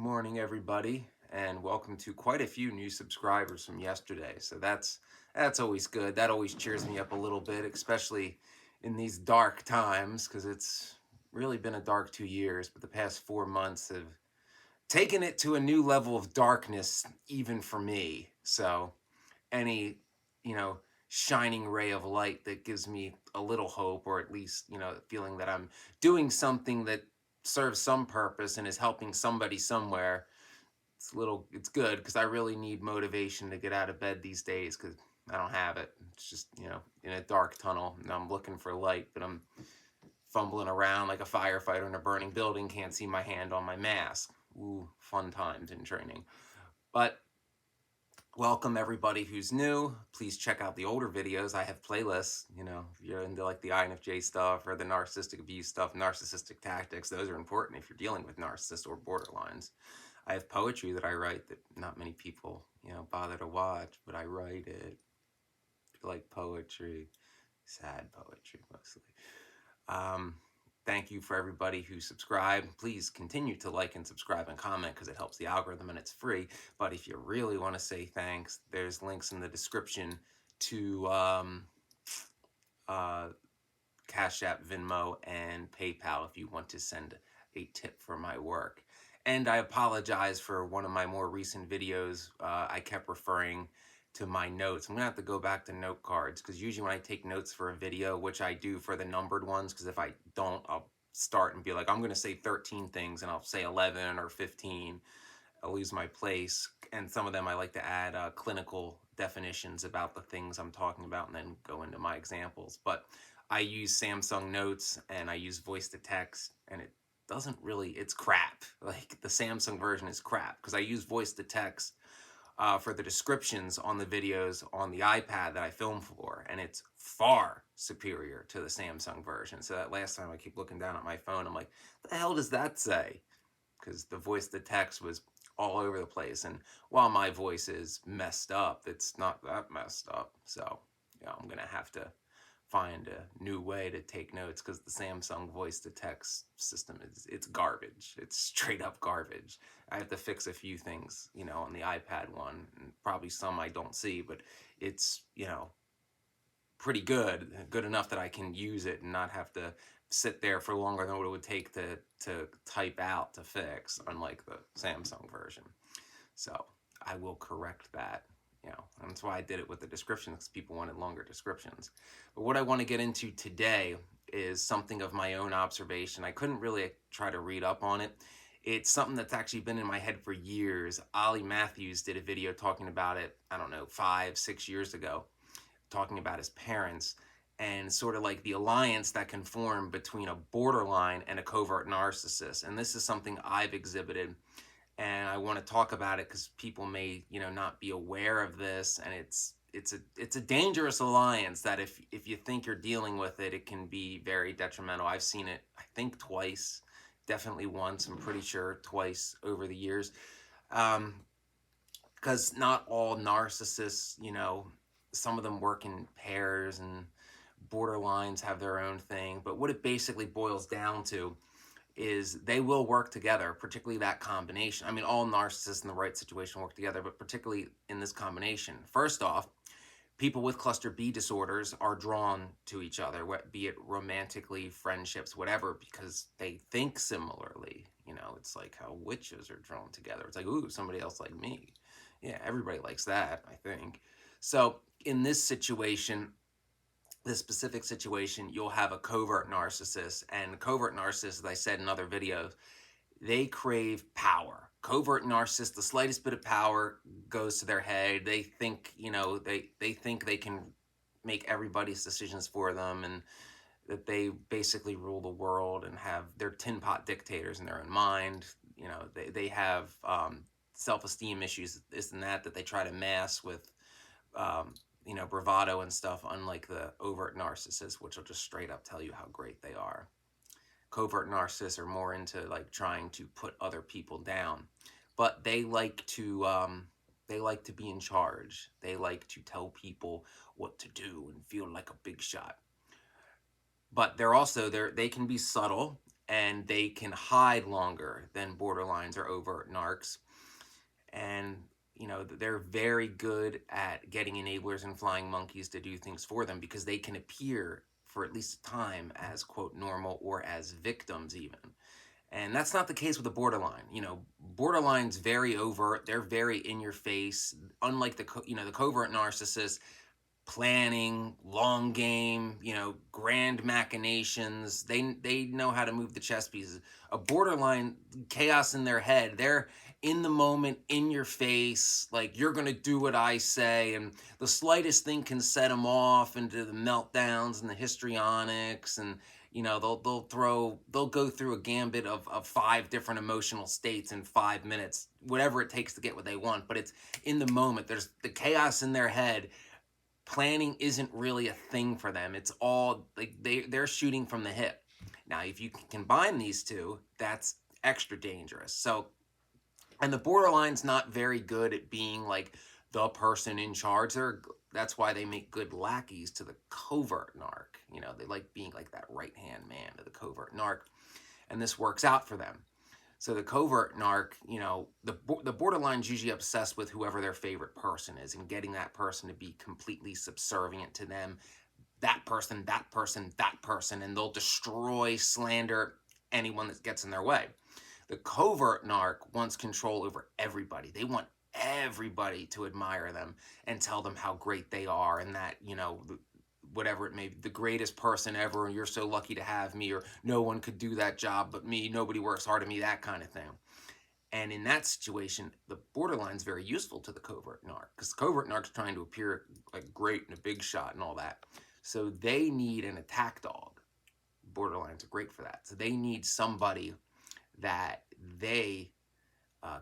morning, everybody, and welcome to quite a few new subscribers from yesterday. So that's always good. That always cheers me up a little bit, especially in these dark times, because it's really been a dark 2 years, but the past 4 months have taken it to a new level of darkness, even for me. So any, you know, shining ray of light that gives me a little hope, or at least, feeling that I'm doing something that serves some purpose and is helping somebody somewhere. It's good because I really need motivation to get out of bed these days because I don't have it. It's just, in a dark tunnel and I'm looking for light, but I'm fumbling around like a firefighter in a burning building, can't see my hand on my mask. Ooh, fun times in training. But welcome everybody who's new. Please check out the older videos. I have playlists, if you're into like the INFJ stuff or the narcissistic abuse stuff, narcissistic tactics, those are important if you're dealing with narcissists or borderlines. I have poetry that I write that not many people, bother to watch, but I write it. If you like poetry, sad poetry mostly. Thank you for everybody who subscribed. Please continue to like and subscribe and comment because it helps the algorithm and it's free. But if you really want to say thanks, there's links in the description to Cash App, Venmo, and PayPal if you want to send a tip for my work. And I apologize for one of my more recent videos. I kept referring to my notes. I'm gonna have to go back to note cards because usually when I take notes for a video, which I do for the numbered ones, because if I don't, I'll start and be like, I'm gonna say 13 things and I'll say 11 or 15. I'll lose my place. And some of them I like to add clinical definitions about the things I'm talking about and then go into my examples. But I use Samsung Notes and I use voice to text, and it doesn't really, it's crap. Like the Samsung version is crap because I use voice to text for the descriptions on the videos on the iPad that I film for, and it's far superior to the Samsung version. So that last time I keep looking down at my phone, I'm like, the hell does that say? Because the voice to text was all over the place, and while my voice is messed up, it's not that messed up. So I'm gonna have to find a new way to take notes because the Samsung voice to text system it's garbage. It's straight up garbage. I have to fix a few things, on the iPad one, and probably some I don't see, but it's, pretty good enough that I can use it and not have to sit there for longer than what it would take to type out to fix, unlike the Samsung version. So I will correct that. And that's why I did it with the descriptions, because people wanted longer descriptions. But what I want to get into today is something of my own observation. I couldn't really try to read up on it. It's something that's actually been in my head for years. Ollie Matthews did a video talking about it, I don't know, 5-6 years ago, talking about his parents and sort of like the alliance that can form between a borderline and a covert narcissist. And this is something I've exhibited, and I want to talk about it because people may, not be aware of this, and it's a dangerous alliance that if you think you're dealing with it, it can be very detrimental. I've seen it, I think, twice, definitely once, I'm pretty sure twice over the years. Because not all narcissists, some of them work in pairs and borderlines have their own thing. But what it basically boils down to is they will work together, particularly that combination. I mean, all narcissists in the right situation work together, but particularly in this combination. First off, people with cluster B disorders are drawn to each other, be it romantically, friendships, whatever, because they think similarly. It's like how witches are drawn together. It's like, ooh, somebody else like me. Yeah, everybody likes that, I think. So in this situation, this specific situation, you'll have a covert narcissist. And covert narcissists, as I said in other videos, they crave power. Covert narcissists, the slightest bit of power goes to their head. They think, they think they can make everybody's decisions for them, and that they basically rule the world and have their tin pot dictators in their own mind. They have self-esteem issues, this and that they try to mask with bravado and stuff, unlike the overt narcissists, which will just straight up tell you how great they are. Covert narcissists are more into like trying to put other people down, but they like to be in charge. They like to tell people what to do and feel like a big shot. But they can be subtle, and they can hide longer than borderlines or overt narcs. And they're very good at getting enablers and flying monkeys to do things for them, because they can appear for at least a time as, quote, normal, or as victims even. And that's not the case with the borderline. Borderline's very overt. They're very in your face. Unlike the covert narcissist, planning, long game, grand machinations. They know how to move the chess pieces. A borderline, chaos in their head. They're in the moment, in your face, like, you're gonna do what I say, and the slightest thing can set them off into the meltdowns and the histrionics, and they'll go through a gambit of 5 different emotional states in 5 minutes, whatever it takes to get what they want. But it's in the moment. There's the chaos in their head. Planning isn't really a thing for them. It's all like they're shooting from the hip. Now, if you can combine these two, that's extra dangerous. So, and the borderline's not very good at being like the person in charge. That's why they make good lackeys to the covert narc. They like being like that right-hand man to the covert narc, and this works out for them. So the covert narc, the borderline's usually obsessed with whoever their favorite person is, and getting that person to be completely subservient to them. That person, that person, that person, and they'll destroy, slander anyone that gets in their way. The covert narc wants control over everybody. They want everybody to admire them and tell them how great they are, and that, whatever it may be, the greatest person ever, and you're so lucky to have me, or no one could do that job but me, nobody works hard at me, that kind of thing. And in that situation, the borderline's very useful to the covert narc, because the covert narc's trying to appear like great and a big shot and all that. So they need an attack dog. Borderlines are great for that. So they need somebody that they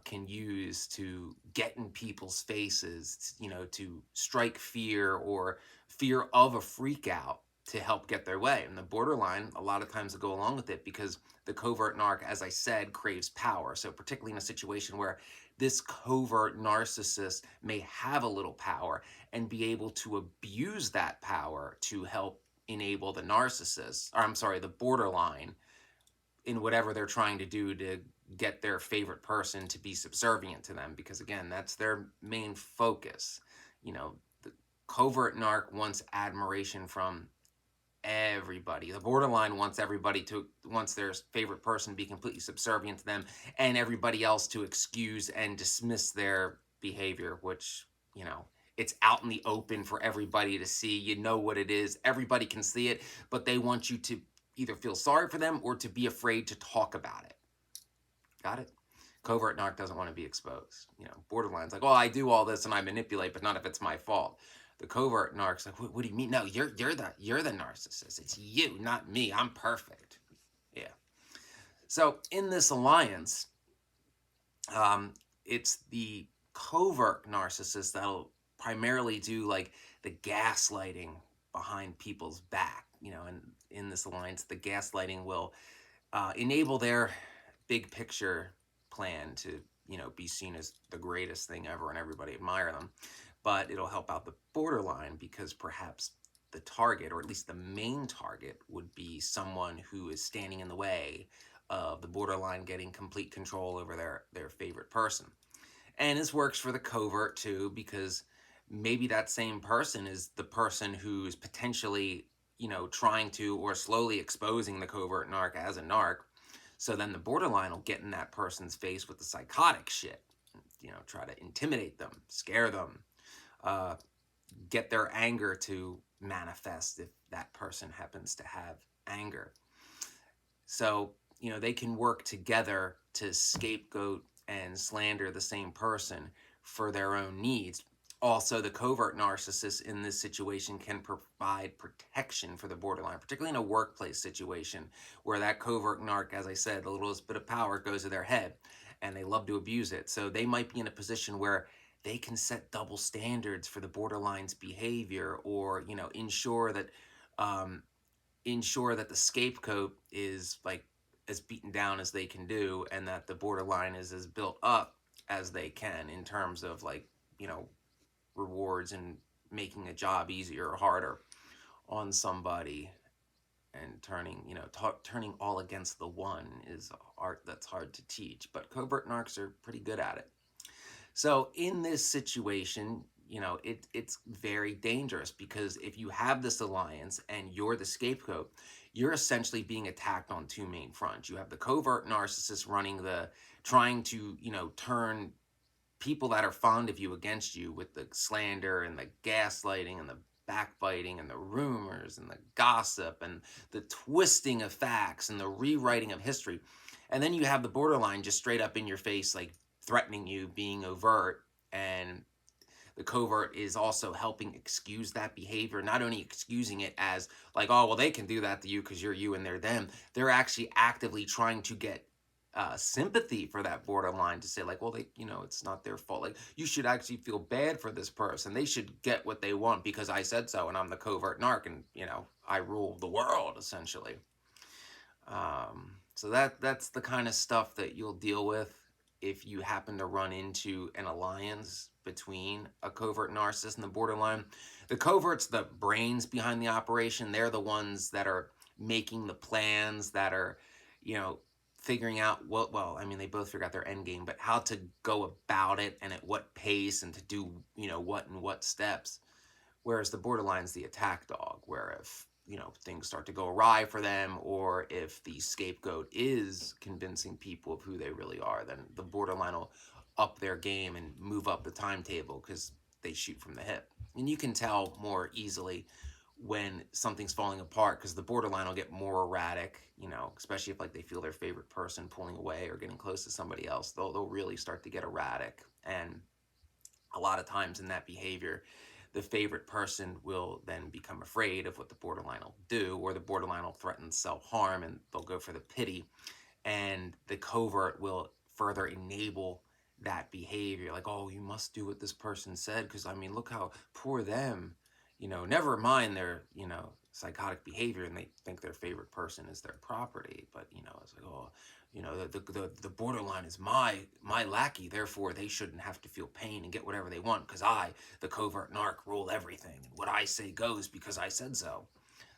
can use to get in people's faces, to strike fear or fear of a freak out to help get their way. And the borderline, a lot of times, will go along with it, because the covert narc, as I said, craves power. So particularly in a situation where this covert narcissist may have a little power and be able to abuse that power to help enable the narcissist, or I'm sorry, the borderline, in whatever they're trying to do to get their favorite person to be subservient to them, because again, that's their main focus. The covert narc wants admiration from everybody. The borderline wants their favorite person to be completely subservient to them, and everybody else to excuse and dismiss their behavior, which, it's out in the open for everybody to see. What it is. Everybody can see it, but they want you to either feel sorry for them or to be afraid to talk about it. Got it? Covert narc doesn't want to be exposed. Borderline's like, oh, I do all this and I manipulate, but not if it's my fault. The covert narc's like, what do you mean? No, you're the narcissist. It's you, not me. I'm perfect. Yeah. So in this alliance, it's the covert narcissist that'll primarily do like the gaslighting behind people's back. And in this alliance, the gaslighting will enable their big picture plan to, be seen as the greatest thing ever and everybody admire them. But it'll help out the borderline, because perhaps the target, or at least the main target, would be someone who is standing in the way of the borderline getting complete control over their favorite person. And this works for the covert too, because maybe that same person is the person who's potentially, trying to, or slowly exposing the covert narc as a narc. So then the borderline will get in that person's face with the psychotic shit, try to intimidate them, scare them, get their anger to manifest if that person happens to have anger. So, they can work together to scapegoat and slander the same person for their own needs. Also, the covert narcissist in this situation can provide protection for the borderline, particularly in a workplace situation where that covert narc, as I said, the littlest bit of power goes to their head and they love to abuse it. So they might be in a position where they can set double standards for the borderline's behavior, or, ensure that the scapegoat is like as beaten down as they can do, and that the borderline is as built up as they can in terms of like, rewards and making a job easier or harder on somebody. and turning, turning all against the one is art that's hard to teach, but covert narcs are pretty good at it. So in this situation, it's very dangerous, because if you have this alliance and you're the scapegoat, you're essentially being attacked on two main fronts. You have the covert narcissist trying to, turn people that are fond of you against you with the slander and the gaslighting and the backbiting and the rumors and the gossip and the twisting of facts and the rewriting of history. And then you have the borderline just straight up in your face, like threatening you, being overt. And the covert is also helping excuse that behavior, not only excusing it as like, oh, well, they can do that to you because you're you and they're them. They're actually actively trying to get sympathy for that borderline, to say like, well, it's not their fault. Like, you should actually feel bad for this person. They should get what they want because I said so, and I'm the covert narc, and I rule the world essentially. So that's the kind of stuff that you'll deal with if you happen to run into an alliance between a covert narcissist and the borderline. The covert's the brains behind the operation. They're the ones that are making the plans, that are, figuring out I mean, they both figure out their end game, but how to go about it and at what pace and to do, what and what steps. Whereas the borderline's the attack dog, where if, things start to go awry for them, or if the scapegoat is convincing people of who they really are, then the borderline will up their game and move up the timetable, because they shoot from the hip. And you can tell more easily when something's falling apart, because the borderline will get more erratic, especially if like they feel their favorite person pulling away or getting close to somebody else. They'll really start to get erratic. And a lot of times in that behavior, the favorite person will then become afraid of what the borderline will do, or the borderline will threaten self-harm and they'll go for the pity. And the covert will further enable that behavior. Like, oh, you must do what this person said, because I mean, look how poor them, never mind their, psychotic behavior, and they think their favorite person is their property. But, it's like, oh, the borderline is my lackey, therefore they shouldn't have to feel pain and get whatever they want, because I, the covert narc, rule everything, and what I say goes because I said so.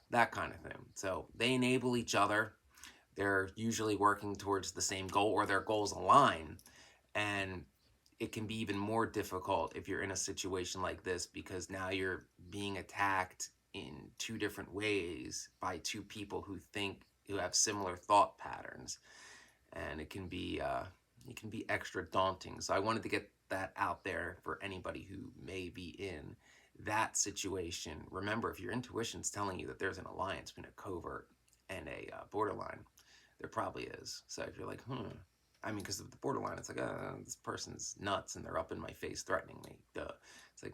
That kind of thing. So they enable each other. They're usually working towards the same goal, or their goals align. And it can be even more difficult if you're in a situation like this, because now you're being attacked in two different ways by two people who have similar thought patterns. And it can be extra daunting. So I wanted to get that out there for anybody who may be in that situation. Remember, if your intuition's telling you that there's an alliance between a covert and a borderline, there probably is. So if you're like, I mean, because of the borderline, it's like, this person's nuts and they're up in my face threatening me. Duh. It's like,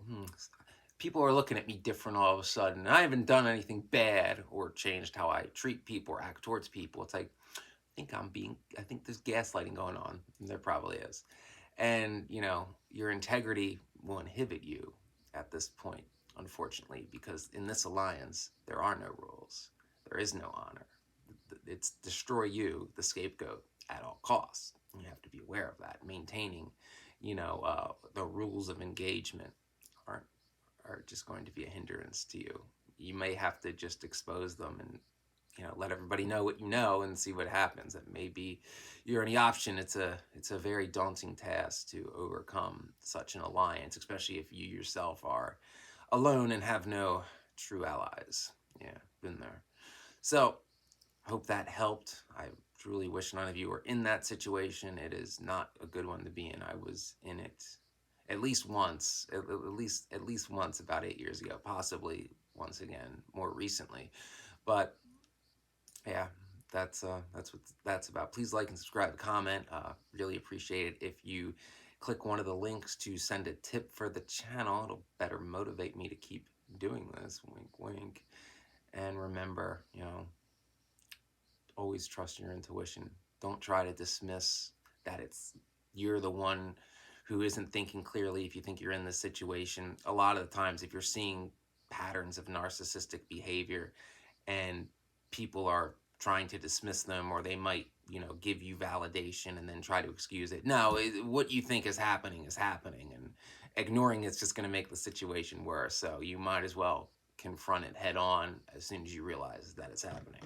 people are looking at me different all of a sudden. I haven't done anything bad or changed how I treat people or act towards people. It's like, I think there's gaslighting going on. And there probably is. And, your integrity will inhibit you at this point, unfortunately, because in this alliance, there are no rules. There is no honor. It's destroy you, the scapegoat, at all costs. You have to be aware of that. Maintaining, the rules of engagement are just going to be a hindrance to you. You may have to just expose them and let everybody know what you know and see what happens. It may be your only option. It's a very daunting task to overcome such an alliance, especially if you yourself are alone and have no true allies. Yeah, been there. So, hope that helped. I truly wish none of you were in that situation. It is not a good one to be in. I was in it at least once, at least once about 8 years ago, possibly once again more recently. But yeah, that's what that's about. Please like and subscribe, comment. Really appreciate it if you click one of the links to send a tip for the channel. It'll better motivate me to keep doing this. Wink, wink. And remember, always trust your intuition. Don't try to dismiss that you're the one who isn't thinking clearly if you think you're in this situation. A lot of the times, if you're seeing patterns of narcissistic behavior and people are trying to dismiss them, or they might, give you validation and then try to excuse it. No, what you think is happening, and ignoring it's just going to make the situation worse. So you might as well confront it head on as soon as you realize that it's happening.